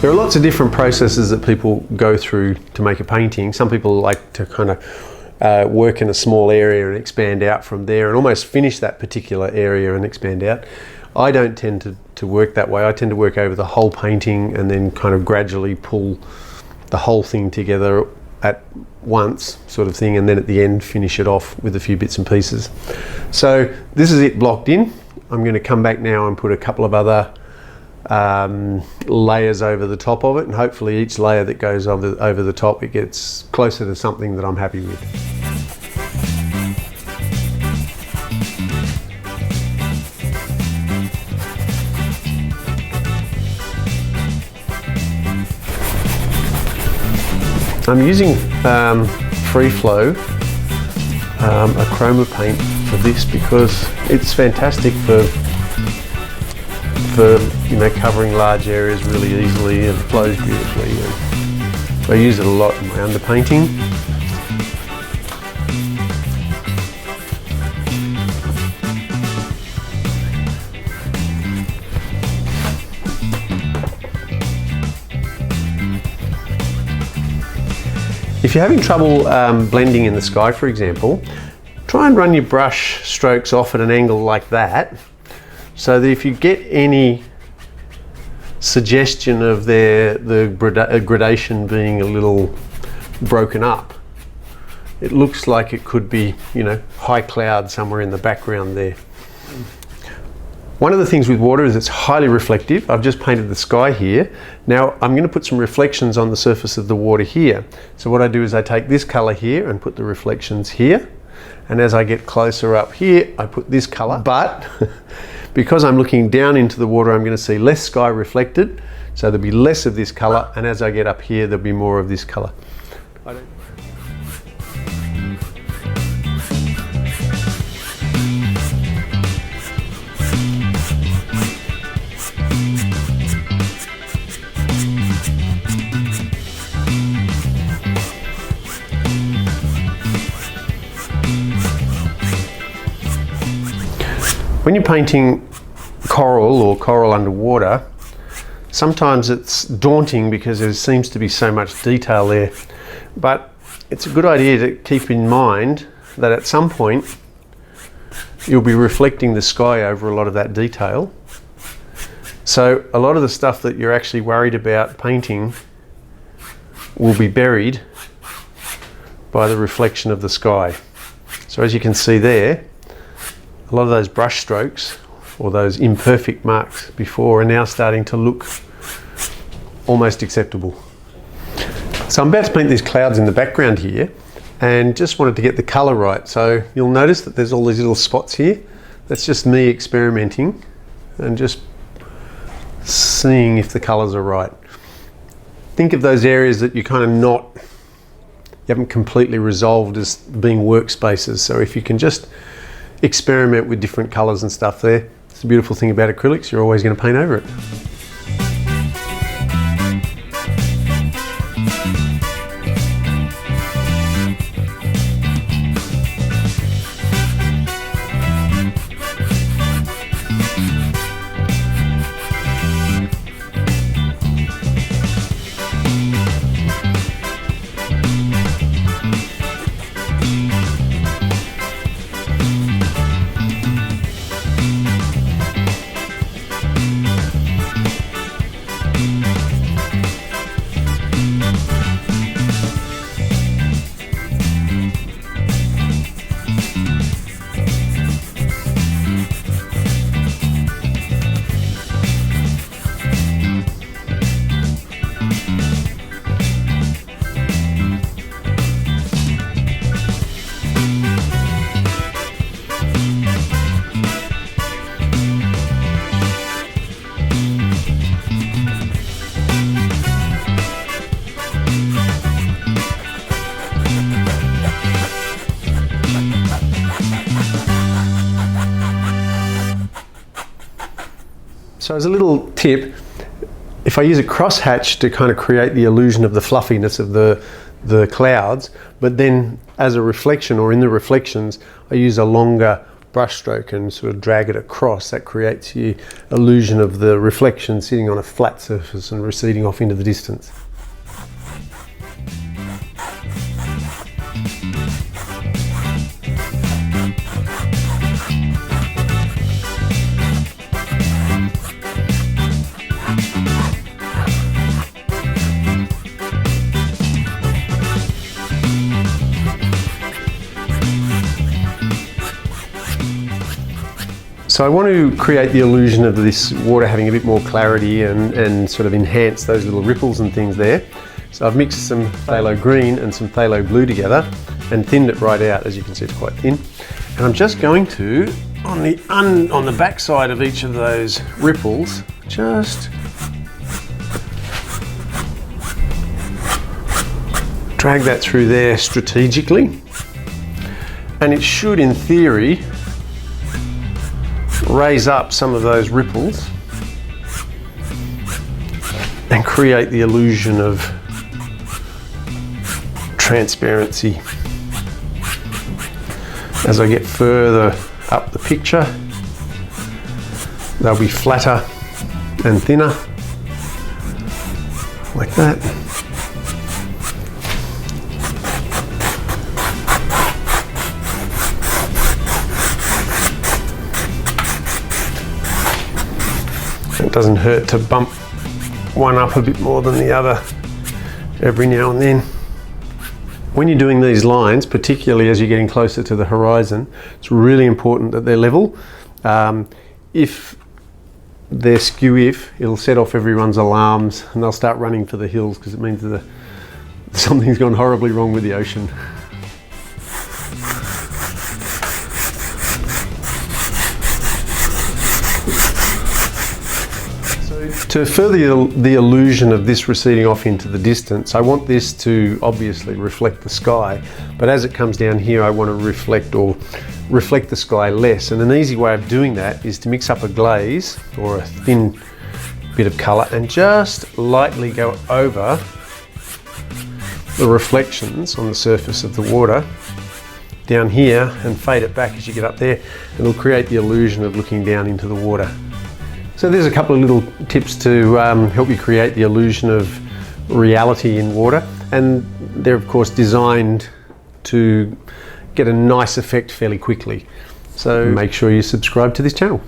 There are lots of different processes that people go through to make a painting. Some people like to kind of work in a small area and expand out from there and almost finish that particular area and expand out. I don't tend to work that way. I tend to work over the whole painting and then kind of gradually pull the whole thing together at once, sort of thing, and then at the end finish it off with a few bits and pieces. So this is it blocked in. I'm going to come back now and put a couple of other layers over the top of it, and hopefully each layer that goes over the top, it gets closer to something that I'm happy with. I'm using Free Flow, a Chroma paint for this because it's fantastic for covering large areas really easily, and flows beautifully. And I use it a lot in my underpainting. If you're having trouble blending in the sky, for example, try and run your brush strokes off at an angle like that, so that if you get any suggestion of the gradation being a little broken up, it looks like it could be, you know, high cloud somewhere in the background there. One of the things with water is it's highly reflective. I've just painted the sky here. Now I'm going to put some reflections on the surface of the water here. So what I do is I take this color here and put the reflections here. And as I get closer up here, I put this color. But because I'm looking down into the water, I'm going to see less sky reflected. So there'll be less of this color. And as I get up here, there'll be more of this color. When you're painting coral or coral underwater, sometimes it's daunting because there seems to be so much detail there. But it's a good idea to keep in mind that at some point you'll be reflecting the sky over a lot of that detail. So a lot of the stuff that you're actually worried about painting will be buried by the reflection of the sky. So as you can see there, a lot of those brush strokes or those imperfect marks before are now starting to look almost acceptable. So I'm about to paint these clouds in the background here and just wanted to get the color right. So you'll notice that there's all these little spots here. That's just me experimenting and just seeing if the colors are right. Think of those areas that you haven't completely resolved as being workspaces. So if you can just experiment with different colors and stuff there. It's the beautiful thing about acrylics, you're always going to paint over it. So as a little tip, if I use a crosshatch to kind of create the illusion of the fluffiness of the clouds, but then as a reflection or in the reflections, I use a longer brush stroke and sort of drag it across, that creates the illusion of the reflection sitting on a flat surface and receding off into the distance. So I want to create the illusion of this water having a bit more clarity and sort of enhance those little ripples and things there. So I've mixed some phthalo green and some phthalo blue together and thinned it right out. As you can see, it's quite thin. And I'm just going to, on the back side of each of those ripples, just drag that through there strategically. And it should, in theory, raise up some of those ripples and create the illusion of transparency. As I get further up the picture, they'll be flatter and thinner, like that. It doesn't hurt to bump one up a bit more than the other every now and then. When you're doing these lines, particularly as you're getting closer to the horizon, it's really important that they're level. If they're skew-if, it'll set off everyone's alarms and they'll start running for the hills because it means that something's gone horribly wrong with the ocean. To further the illusion of this receding off into the distance, I want this to obviously reflect the sky, but as it comes down here I want to reflect the sky less, and an easy way of doing that is to mix up a glaze or a thin bit of colour and just lightly go over the reflections on the surface of the water down here and fade it back as you get up there, and it'll create the illusion of looking down into the water. So there's a couple of little tips to help you create the illusion of reality in water, and they're of course designed to get a nice effect fairly quickly. So make sure you subscribe to this channel.